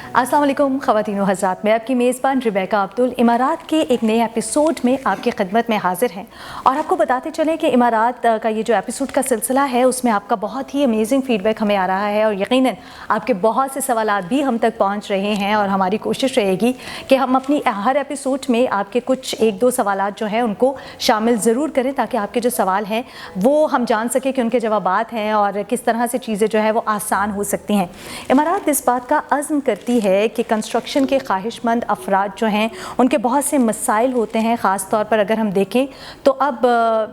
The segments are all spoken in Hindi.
अस्सलाम वालेकुम ख़वातीन व हज़रात, मैं आपकी मेज़बान रिबेका अब्दुल इमारात के एक नए एपिसोड में आपकी खिदमत में हाज़िर हैं। और आपको बताते चलें कि इमारात का ये जो एपिसोड का सिलसिला है उसमें आपका बहुत ही अमेजिंग फ़ीडबैक हमें आ रहा है और यकीनन आपके बहुत से सवालात भी हम तक पहुँच रहे हैं। और हमारी कोशिश रहेगी कि हम अपनी हर एपिसोड में आपके कुछ एक दो सवालात जो हैं उनको शामिल ज़रूर करें, ताकि आपके जो सवाल हैं वो हम जान सकें कि उनके जवाबात हैं और किस तरह से चीज़ें जो है वो आसान हो सकती हैं। इमारात इस बात का अज़्म करती है कि कंस्ट्रक्शन के ख्वाहिशमंद अफराद जो हैं उनके बहुत से मसाइल होते हैं। ख़ास तौर पर अगर हम देखें तो अब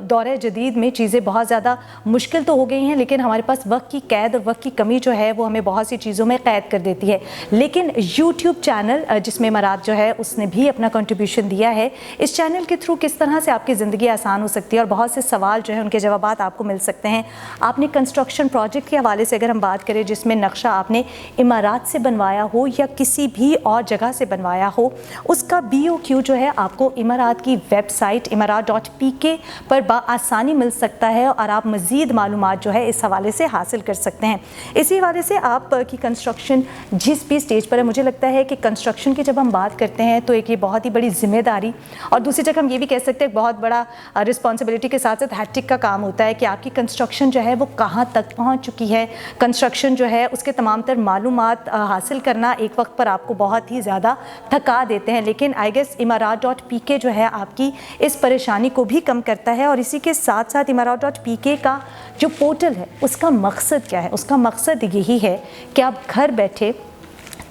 दौर जदीद में चीज़ें बहुत ज़्यादा मुश्किल तो हो गई हैं, लेकिन हमारे पास वक्त की कैद और वक्त की कमी जो है वो हमें बहुत सी चीज़ों में कैद कर देती है। लेकिन यूट्यूब चैनल जिसमें इमारात जो है उसने भी अपना कंट्रीब्यूशन दिया है। इस चैनल के थ्रू किस तरह से आपकी ज़िंदगी आसान हो सकती है और बहुत से सवाल जो है उनके जवाबात आपको मिल सकते हैं। आपने कंस्ट्रक्शन प्रोजेक्ट के हवाले से अगर हम बात करें जिसमें नक्शा आपने इमारात से बनवाया हो या किसी भी और जगह से बनवाया हो, उसका BOQ जो है आपको इमारात की वेबसाइट imarat.pk पर आसानी मिल सकता है और आप मज़ीद मालूमात जो है इस हवाले से हासिल कर सकते हैं। इसी हवाले से आपकी कंस्ट्रक्शन जिस भी स्टेज पर है, मुझे लगता है कि कंस्ट्रक्शन की जब हम बात करते हैं तो एक ये बहुत ही बड़ी जिम्मेदारी और दूसरी जगह हम ये भी कह सकते हैं बहुत बड़ा रिस्पॉन्सिबिलिटी के साथ साथ हैट्रिक का काम होता है कि आपकी कंस्ट्रक्शन जो है वो कहाँ तक पहुँच चुकी है। कंस्ट्रक्शन जो है उसके तमाम तर मालूमात हासिल करना एक वक्त पर आपको बहुत ही ज़्यादा थका देते हैं, लेकिन आई गेस imarat.pk जो है आपकी इस परेशानी को भी कम करता है। और इसी के साथ साथ imarat.pk का जो पोर्टल है उसका मकसद क्या है? उसका मकसद यही है कि आप घर बैठे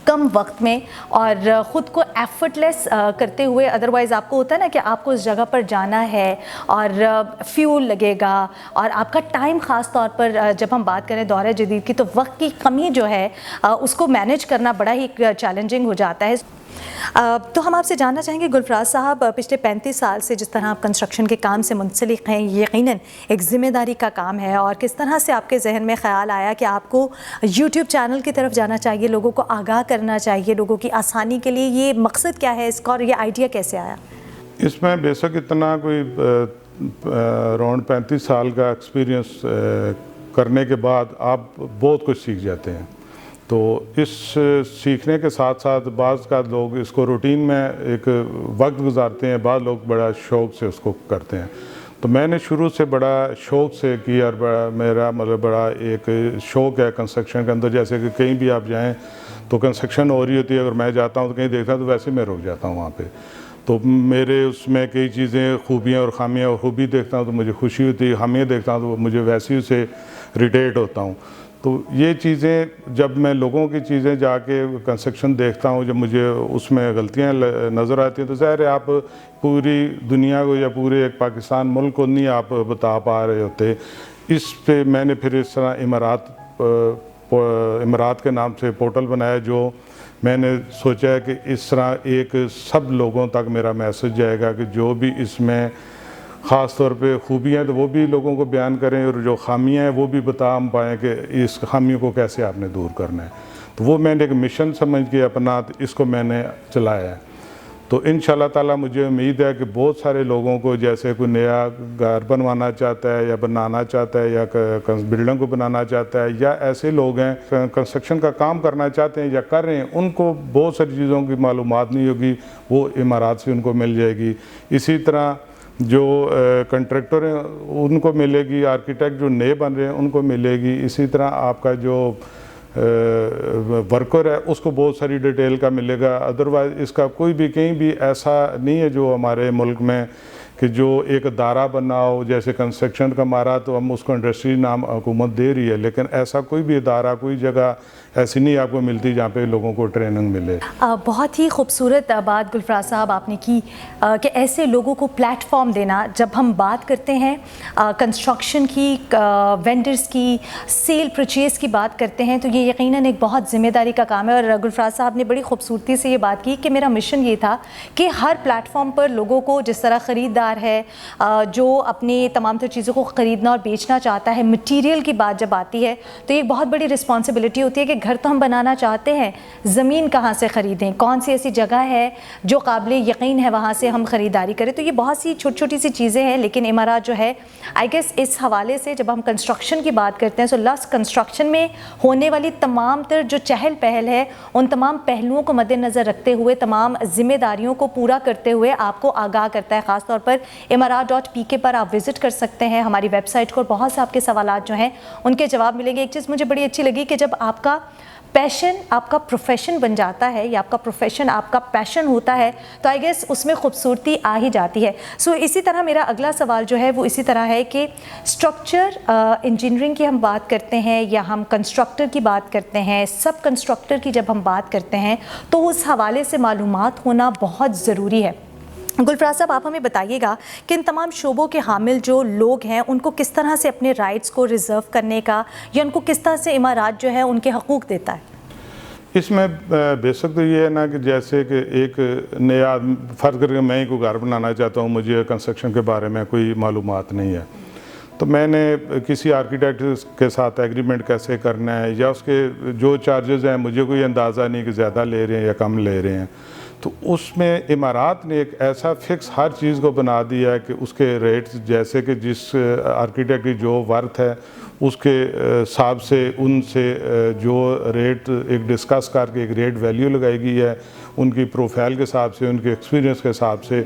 कम वक्त में और ख़ुद को एफर्टलेस करते हुए, अदरवाइज़ आपको होता है ना कि आपको उस जगह पर जाना है और फ्यूल लगेगा और आपका टाइम ख़ास तौर पर जब हम बात करें दौर जदीद की तो वक्त की कमी जो है उसको मैनेज करना बड़ा ही चैलेंजिंग हो जाता है। तो हम आपसे जानना चाहेंगे गुलफराज साहब, पिछले 35 साल से जिस तरह आप कंस्ट्रक्शन के काम से मुंसलिक हैं, यकीनन एक ज़िम्मेदारी का काम है, और किस तरह से आपके जहन में ख़्याल आया कि आपको यूट्यूब चैनल की तरफ जाना चाहिए, लोगों को आगाह करना चाहिए, लोगों की आसानी के लिए। ये मकसद क्या है इसका और ये आइडिया कैसे आया? इसमें बेशक इतना कोई अराउंड 35 साल का एक्सपीरियंस करने के बाद आप बहुत कुछ सीख जाते हैं। तो इस सीखने के साथ साथ बाज़ का लोग इसको रूटीन में एक वक्त गुजारते हैं, बाद लोग बड़ा शौक़ से उसको करते हैं। तो मैंने शुरू से बड़ा शौक़ से किया और मेरा मतलब बड़ा एक शौक़ है कंस्ट्रक्शन के अंदर। जैसे कि कहीं भी आप जाएं तो कंस्ट्रक्शन हो रही होती है, अगर मैं जाता हूं तो कहीं देखता हूं तो वैसे मैं रुक जाता हूं वहाँ पे। तो मेरे उसमें कई चीज़ें खूबियाँ और ख़ामियाँ, और खूबी देखता हूँ तो मुझे खुशी होती है, खामियाँ देखता हूँ तो मुझे वैसे ही से रिटेट होता हूँ। तो ये चीज़ें जब मैं लोगों की चीज़ें जाके कंस्ट्रक्शन देखता हूँ, जब मुझे उसमें गलतियाँ नज़र आती हैं, तो ज़ाहिर है आप पूरी दुनिया को या पूरे एक पाकिस्तान मुल्क को नहीं आप बता पा रहे होते। इस पे मैंने फिर इस तरह इमारात के नाम से पोर्टल बनाया, जो मैंने सोचा है कि इस तरह एक सब लोगों तक मेरा मैसेज जाएगा कि जो भी इसमें ख़ास तौर पे खूबियाँ हैं तो वो भी लोगों को बयान करें, और जो खामियाँ हैं वो भी बता हम पाएँ कि इस खामियों को कैसे आपने दूर करना है। तो वो मैंने एक मिशन समझ के अपना इसको मैंने चलाया है। तो इंशाअल्लाह ताला मुझे उम्मीद है कि बहुत सारे लोगों को, जैसे कोई नया घर बनवाना चाहता है या बनाना चाहता है या बिल्डिंग को बनाना चाहता है, या ऐसे लोग हैं कंस्ट्रक्शन का काम करना चाहते हैं या कर रहे हैं, उनको बहुत सारी चीज़ों की मालूमात नहीं होगी, वो इमारात से उनको मिल जाएगी। इसी तरह जो कंट्रैक्टर हैं उनको मिलेगी, आर्किटेक्ट जो नए बन रहे हैं उनको मिलेगी। इसी तरह आपका जो वर्कर है उसको बहुत सारी डिटेल का मिलेगा। अदरवाइज़ इसका कोई भी कहीं भी ऐसा नहीं है जो हमारे मुल्क में कि जो एक दायरा बना हो, जैसे कंस्ट्रक्शन का मारा तो हम उसको इंडस्ट्री नाम हुकूमत दे रही है, लेकिन ऐसा कोई भी दायरा, कोई जगह ऐसी नहीं आपको मिलती जहाँ पे लोगों को ट्रेनिंग मिले। बहुत ही खूबसूरत बात गुलफराज साहब आपने की कि ऐसे लोगों को प्लेटफॉर्म देना। जब हम बात करते हैं कंस्ट्रक्शन की, वेंडर्स की, सेल परचेज़ की बात करते हैं, तो ये यकीनन एक बहुत ज़िम्मेदारी का काम है। और गुलफराज साहब ने बड़ी खूबसूरती से ये बात की कि मेरा मिशन ये था कि हर प्लेटफॉर्म पर लोगों को, जिस तरह ख़रीदार ख़रीदार है जो अपनी तमाम तर चीज़ों को ख़रीदना और बेचना चाहता है, मटीरियल की बात जब आती है तो एक बहुत बड़ी रिस्पॉन्सिबिलिटी होती है कि घर तो हम बनाना चाहते हैं, ज़मीन कहाँ से ख़रीदें, कौन सी ऐसी जगह है जो काबिल यकीन है वहाँ से हम ख़रीदारी करें। तो ये बहुत सी छोटी छोटी सी चीज़ें हैं, लेकिन इमारात जो है आई गेस इस हवाले से जब हम कंस्ट्रक्शन की बात करते हैं, सो लफ्ज़ कंस्ट्रक्शन में होने वाली तमाम तर जो चहल पहल है उन तमाम पहलुओं को मद्देनज़र रखते हुए, तमाम जिम्मेदारियों को पूरा करते हुए आपको आगाह करता है। ख़ास तौर पर Emarat.pk पर आप विज़िट कर सकते हैं, हमारी वेबसाइट को, बहुत से आपके सवालात जो हैं उनके जवाब मिलेंगे। एक चीज़ मुझे बड़ी अच्छी लगी कि जब आपका पैशन आपका प्रोफेशन बन जाता है या आपका प्रोफेशन आपका पैशन होता है तो आई गेस उसमें खूबसूरती आ ही जाती है। सो इसी तरह मेरा अगला सवाल जो है वो इसी तरह है कि स्ट्रक्चर इंजीनियरिंग की हम बात करते हैं या हम कंस्ट्रक्टर की बात करते हैं, सब कंस्ट्रक्टर की जब हम बात करते हैं तो उस हवाले से मालूमात होना बहुत ज़रूरी है। गुलफराज साहब, आप हमें बताइएगा कि इन तमाम शोबों के हामिल जो लोग हैं उनको किस तरह से अपने राइट्स को रिज़र्व करने का या उनको किस तरह से इमारात जो है उनके हकूक़ देता है? इसमें बेसिक तो ये है ना कि जैसे कि एक नया आदमी, फ़र्ज़ करके मैं ही कोई घर बनाना चाहता हूँ, मुझे कंस्ट्रक्शन के बारे में कोई मालूमात नहीं है, तो मैंने किसी आर्किटेक्ट के साथ एग्रीमेंट कैसे करना है या उसके जो चार्जेस हैं मुझे कोई अंदाज़ा नहीं कि ज़्यादा ले रहे हैं या कम ले रहे हैं, तो उसमें इमारात ने एक ऐसा फिक्स हर चीज़ को बना दिया है कि उसके रेट्स, जैसे कि जिस आर्किटेक्ट की जो वर्थ है उसके हिसाब से उनसे जो रेट एक डिस्कस करके एक रेट वैल्यू लगाई गई है, उनकी प्रोफाइल के हिसाब से, उनके एक्सपीरियंस के हिसाब से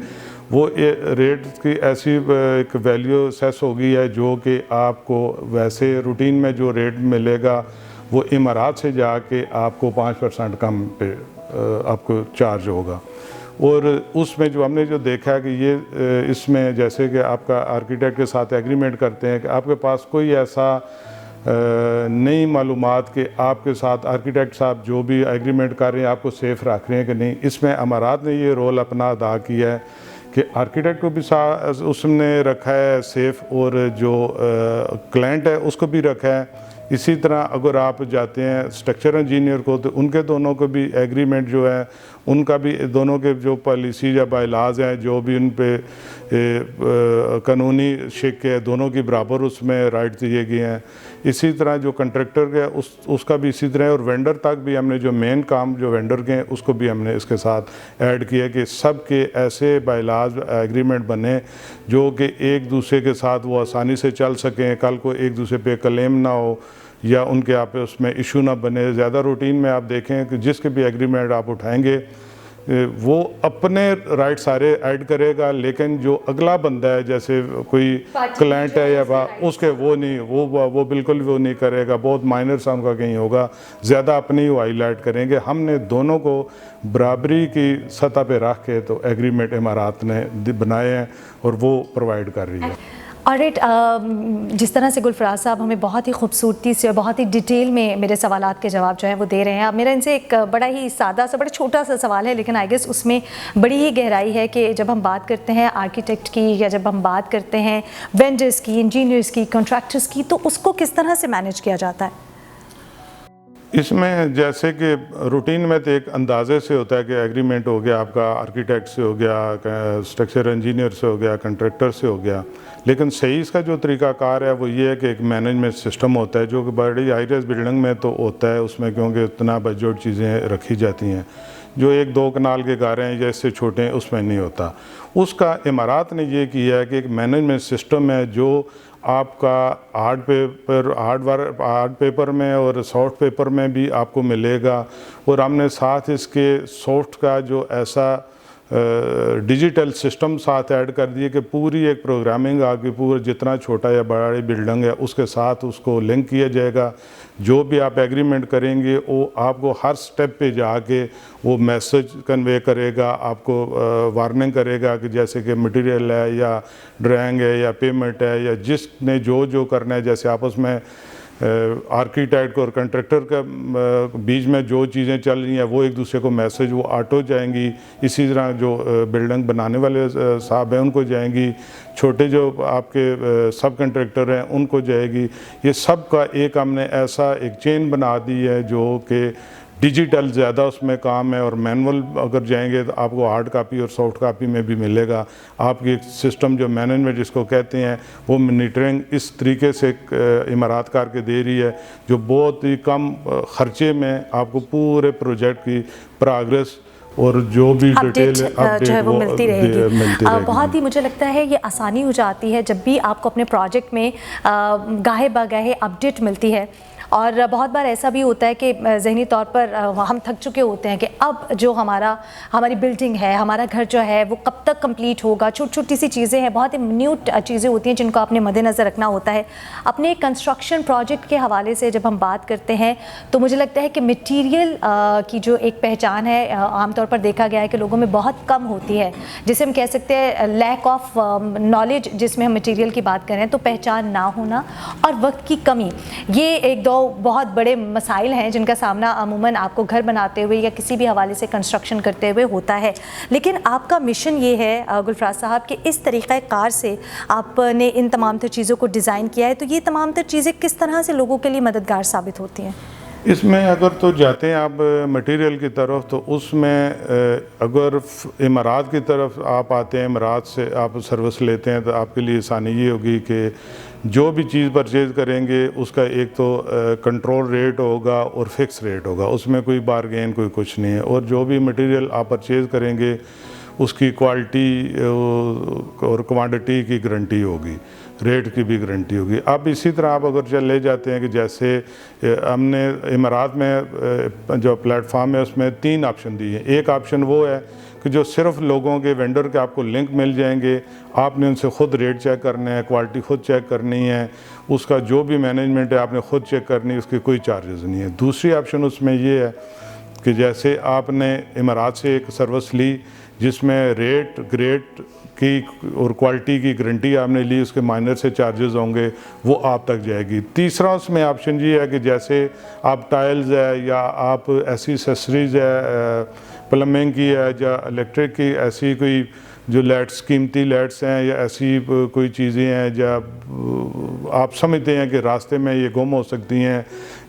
वो रेट की ऐसी एक वैल्यू सेस हो गई है जो कि आपको वैसे रूटीन में जो रेट मिलेगा वो इमारात से जाके आपको 5% कम पे आपको चार्ज होगा। और उसमें जो हमने जो देखा है कि ये इसमें जैसे कि आपका आर्किटेक्ट के साथ एग्रीमेंट करते हैं कि आपके पास कोई ऐसा नई मालूमात के आपके साथ आर्किटेक्ट साहब जो भी एग्रीमेंट कर रहे हैं आपको सेफ़ रख रहे हैं कि नहीं। इसमें अमारात ने ये रोल अपना अदा किया है कि आर्किटेक्ट को भी उसने रखा है सेफ़ और जो क्लाइंट है उसको भी रखा है। इसी तरह अगर आप जाते हैं स्ट्रक्चर इंजीनियर को तो उनके दोनों को भी एग्रीमेंट जो है उनका भी दोनों के जो पॉलिसी या बायलाज हैं जो भी उन पे कानूनी शिक है दोनों की बराबर उसमें राइट दिए गए हैं। इसी तरह जो कंट्रैक्टर के उसका भी इसी तरह है और वेंडर तक भी हमने जो मेन काम जो वेंडर के हैं उसको भी हमने इसके साथ ऐड किया कि सब के ऐसे बायलाज एग्रीमेंट बने जो कि एक दूसरे के साथ वो आसानी से चल सकें, कल को एक दूसरे पे क्लेम ना हो या उनके आप उसमें इशू ना बने। ज़्यादा रूटीन में आप देखें कि जिसके भी एग्रीमेंट आप उठाएंगे वो अपने राइट सारे ऐड करेगा, लेकिन जो अगला बंदा है जैसे कोई क्लाइंट है या उसके वो नहीं, वो बिल्कुल वो नहीं करेगा, बहुत माइनर सा उनका कहीं होगा, ज़्यादा अपनी ही हाईलाइट करेंगे। हमने दोनों को बराबरी की सतह पे रख के तो एग्रीमेंट इमारात ने बनाए हैं और वो प्रोवाइड कर रही है। ऑलराइट, जिस तरह से गुलफराज साहब हमें बहुत ही खूबसूरती से और बहुत ही डिटेल में मेरे सवालात के जवाब जो है वो दे रहे हैं। अब मेरा इनसे एक बड़ा ही सादा सा बड़ा छोटा सा सवाल है, लेकिन आई गेस उसमें बड़ी ही गहराई है कि जब हम बात करते हैं आर्किटेक्ट की या जब हम बात करते हैं वेंडर्स की, इंजीनियर्स की, कॉन्ट्रैक्टर्स की, तो उसको किस तरह से मैनेज किया जाता है? इसमें जैसे कि रूटीन में तो एक अंदाजे से होता है कि एग्रीमेंट हो गया आपका आर्किटेक्ट से हो गया, स्ट्रक्चर इंजीनियर से हो गया, कंट्रैक्टर से हो गया, लेकिन सही इसका जो तरीक़ाकार है वो ये है कि एक मैनेजमेंट सिस्टम होता है जो कि बड़ी हाई राइज बिल्डिंग में तो होता है उसमें, क्योंकि उतना बजट चीज़ें रखी जाती हैं। जो 1-2 कनाल के घर हैं या इससे छोटे हैं उसमें नहीं होता। उसका इमारात ने ये किया है कि एक मैनेजमेंट सिस्टम है जो आपका हार्ड पेपर में और सॉफ्ट पेपर में भी आपको मिलेगा, और हमने साथ इसके सॉफ्ट का जो ऐसा डिजिटल सिस्टम साथ ऐड कर दिए कि पूरी एक प्रोग्रामिंग आपकी पूरा जितना छोटा या बड़ा बिल्डिंग है उसके साथ उसको लिंक किया जाएगा। जो भी आप एग्रीमेंट करेंगे वो आपको हर स्टेप पे जाके वो मैसेज कन्वे करेगा, आपको वार्निंग करेगा कि जैसे कि मटेरियल है या ड्राइंग है या पेमेंट है या जिसने जो करना है, जैसे आपस में आर्किटेक्ट और कंट्रैक्टर का बीच में जो चीज़ें चल रही हैं वो एक दूसरे को मैसेज वो ऑटो जाएंगी। इसी तरह जो बिल्डिंग बनाने वाले साहब हैं उनको जाएंगी, छोटे जो आपके सब कंट्रैक्टर हैं उनको जाएगी। ये सब का एक हमने ऐसा एक चेन बना दी है जो कि डिजिटल ज़्यादा उसमें काम है, और मैनुअल अगर जाएंगे तो आपको हार्ड कापी और सॉफ्ट कापी में भी मिलेगा। आपकी सिस्टम जो मैनेजमेंट जिसको कहते हैं वो मॉनिटरिंग इस तरीके से इमारत करके दे रही है जो बहुत ही कम ख़र्चे में आपको पूरे प्रोजेक्ट की प्रोग्रेस और जो भी डिटेल जो है वो मिलती रहेगी। बहुत ही मुझे लगता है ये आसानी हो जाती है जब भी आपको अपने प्रोजेक्ट में गाहे बगाहे अपडेट मिलती है। और बहुत बार ऐसा भी होता है कि ज़हनी तौर पर हम थक चुके होते हैं कि अब जो हमारी बिल्डिंग है, हमारा घर जो है वो कब तक कंप्लीट होगा। छोटी छोटी सी चीज़ें हैं, बहुत ही मिन्यूट चीज़ें होती हैं जिनको आपने मद्देनज़र रखना होता है। अपने कंस्ट्रक्शन प्रोजेक्ट के हवाले से जब हम बात करते हैं तो मुझे लगता है कि मटीरियल की जो एक पहचान है आमतौर पर देखा गया है कि लोगों में बहुत कम होती है, जिसे हम कह सकते हैं लैक ऑफ नॉलेज। जिसमें हम मटीरियल की बात करें तो पहचान ना होना और वक्त की कमी, ये एक दो बहुत बड़े मसाइल हैं जिनका सामना अमूमन आपको घर बनाते हुए या किसी भी हवाले से कंस्ट्रक्शन करते हुए होता है। लेकिन आपका मिशन ये है गुलफराज साहब कि इस तरीक़ा कार से आपने इन तमाम तर चीज़ों को डिज़ाइन किया है, तो ये तमाम तर चीज़ें किस तरह से लोगों के लिए मददगार साबित होती हैं? इसमें अगर तो जाते हैं आप मटेरियल की तरफ, तो उसमें अगर इमारत की तरफ आप आते हैं, इमारत से आप सर्विस लेते हैं, तो आपके लिए आसानी ये होगी कि जो भी चीज़ परचेज़ करेंगे उसका एक तो कंट्रोल रेट होगा और फिक्स रेट होगा, उसमें कोई बारगेन कोई कुछ नहीं है। और जो भी मटेरियल आप परचेज़ करेंगे उसकी क्वालिटी और क्वांटिटी की गारंटी होगी, रेट की भी गारंटी होगी। अब इसी तरह आप अगर चले जाते हैं कि जैसे हमने इमारत में जो प्लेटफॉर्म है उसमें 3 ऑप्शन दिए हैं। एक ऑप्शन वो है कि जो सिर्फ लोगों के वेंडर के आपको लिंक मिल जाएंगे, आपने उनसे ख़ुद रेट चेक करने हैं, क्वालिटी ख़ुद चेक करनी है, उसका जो भी मैनेजमेंट है आपने ख़ुद चेक करनी है, उसके कोई चार्जेस नहीं है। दूसरी ऑप्शन उसमें ये है कि जैसे आपने इमारत से एक सर्विस ली जिसमें रेट ग्रेड की और क्वालिटी की गारंटी आपने ली, उसके माइनर से चार्जेस होंगे, वो आप तक जाएगी। तीसरा उसमें ऑप्शन ये है कि जैसे आप टाइल्स है या आप ऐसी एक्सेसरीज़ है, प्लम्बिंग की है या इलेक्ट्रिक की, ऐसी कोई जो लाइट्स कीमती लाइट्स हैं या ऐसी कोई चीज़ें हैं जब आप समझते हैं कि रास्ते में ये गुम हो सकती हैं,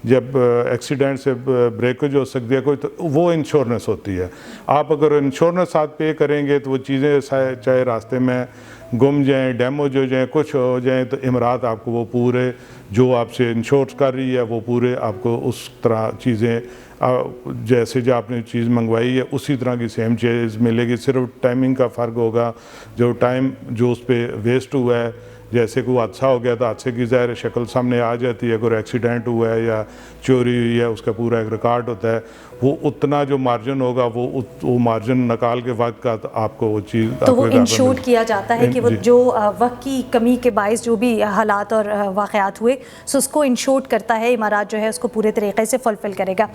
जब एक्सीडेंट से ब्रेकेज हो सकती है कोई, तो वो इंश्योरेंस होती है। आप अगर इंश्योरेंस साथ पे करेंगे तो वो चीज़ें चाहे रास्ते में गुम जाएं, डैमेज हो जाएं, कुछ हो जाएं, तो इमारत आपको वो पूरे जो आपसे इंश्योर कर रही है वो पूरे आपको उस तरह चीज़ें जैसे जो आपने चीज़ मंगवाई है उसी तरह की सेम चीज़ मिलेगी। सिर्फ टाइमिंग का फ़र्क होगा, जो टाइम जो उस पर वेस्ट हुआ है, जैसे कोई हादसा हो गया तो हादसे की ज़ाहिर शक्ल सामने आ जाती है, अगर एक्सीडेंट हुआ है या चोरी हुई है उसका पूरा एक रिकॉर्ड होता है, वो उतना जो मार्जिन होगा वो मार्जिन निकाल के वक्त का तो आपको वो चीज़ तो वो इंश्योर किया जाता है कि वो जो वक्त की कमी के बायस जो भी हालात और वाक़यात हुए सो उसको इंश्योर करता है, इमारत जो है उसको पूरे तरीके से फुलफ़िल करेगा।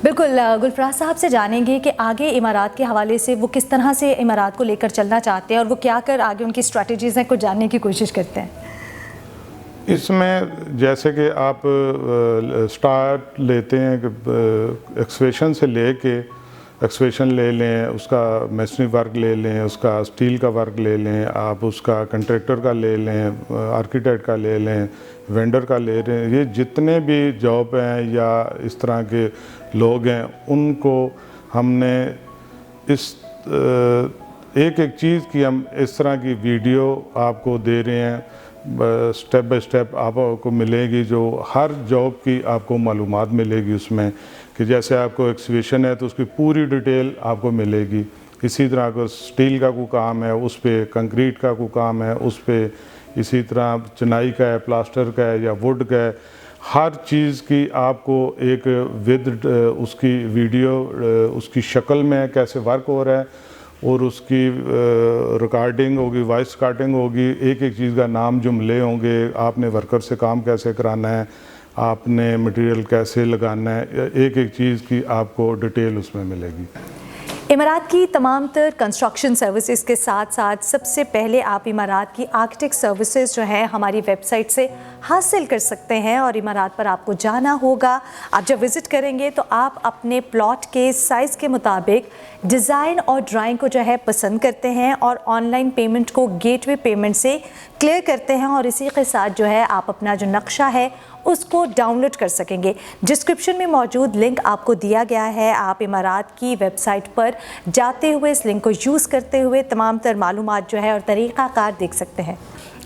बिल्कुल, गुलफराज साहब से जानेंगे कि आगे इमारत के हवाले से वो किस तरह से इमारत को लेकर चलना चाहते हैं और वो क्या कर आगे उनकी स्ट्रैटेजीज़ हैं को जानने की कोशिश करते हैं। इसमें जैसे कि आप स्टार्ट लेते हैं कि एक्सवेशन से लेके एक्सवेशन ले लें, उसका मेसनरी वर्क ले लें, उसका स्टील का वर्क ले लें, आप उसका कंट्रैक्टर का ले लें, आर्किटेक्ट का ले लें, वेंडर का ले लें, ये जितने भी जॉब हैं या इस तरह के लोग हैं उनको हमने इस एक एक चीज़ की हम इस तरह की वीडियो आपको दे रहे हैं, स्टेप बाय स्टेप आपको मिलेगी, जो हर जॉब की आपको मालूमात मिलेगी उसमें, कि जैसे आपको एक्सवेशन है तो उसकी पूरी डिटेल आपको मिलेगी। इसी तरह अगर स्टील का कोई काम है उस पर, कंक्रीट का कोई काम है उस पर, इसी तरह चिनाई का है, प्लास्टर का है या वुड का है, हर चीज़ की आपको एक विद उसकी वीडियो उसकी शक्ल में कैसे वर्क हो रहा है और उसकी रिकॉर्डिंग होगी, वॉइस रिकॉर्डिंग होगी, एक एक चीज़ का नाम जुमले होंगे, आपने वर्कर से काम कैसे कराना है, आपने मटेरियल कैसे लगाना है, एक एक चीज़ की आपको डिटेल उसमें मिलेगी। इमारत की तमाम तर कंस्ट्रक्शन सर्विसेज के साथ साथ सबसे पहले आप इमारत की आर्किटेक्ट सर्विसेज जो है हमारी वेबसाइट से हासिल कर सकते हैं और इमारत पर आपको जाना होगा। आप जब विज़िट करेंगे तो आप अपने प्लॉट के साइज़ के मुताबिक डिज़ाइन और ड्राइंग को जो है पसंद करते हैं और ऑनलाइन पेमेंट को गेटवे पेमेंट से क्लियर करते हैं और इसी के साथ जो है आप अपना जो नक्शा है उसको डाउनलोड कर सकेंगे। डिस्क्रिप्शन में मौजूद लिंक आपको दिया गया है, आप इमारात की वेबसाइट पर जाते हुए इस लिंक को यूज़ करते हुए तमाम तर मालूमात जो है और तरीक़ाकार देख सकते हैं।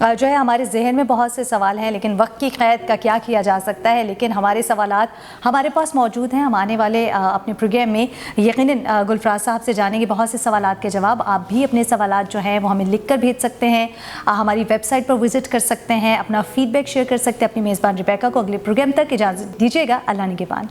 जो है हमारे जहन में बहुत से सवाल हैं, लेकिन वक्त की क़ैद का क्या किया जा सकता है, लेकिन हमारे सवालात हमारे पास मौजूद हैं। हम आने वाले अपने प्रोग्राम में यकीनन गुलफराज साहब से जानेंगे बहुत से सवालात के जवाब। आप भी अपने सवालात जो हैं वो हमें लिख कर भेज सकते हैं, हमारी वेबसाइट पर विज़िट कर सकते हैं, अपना फ़ीडबैक शेयर कर सकते हैं। अपनी मेज़बान रिबेका को अगले प्रोग्राम तक इजाज़त दीजिएगा। अल्लाह निगहबान।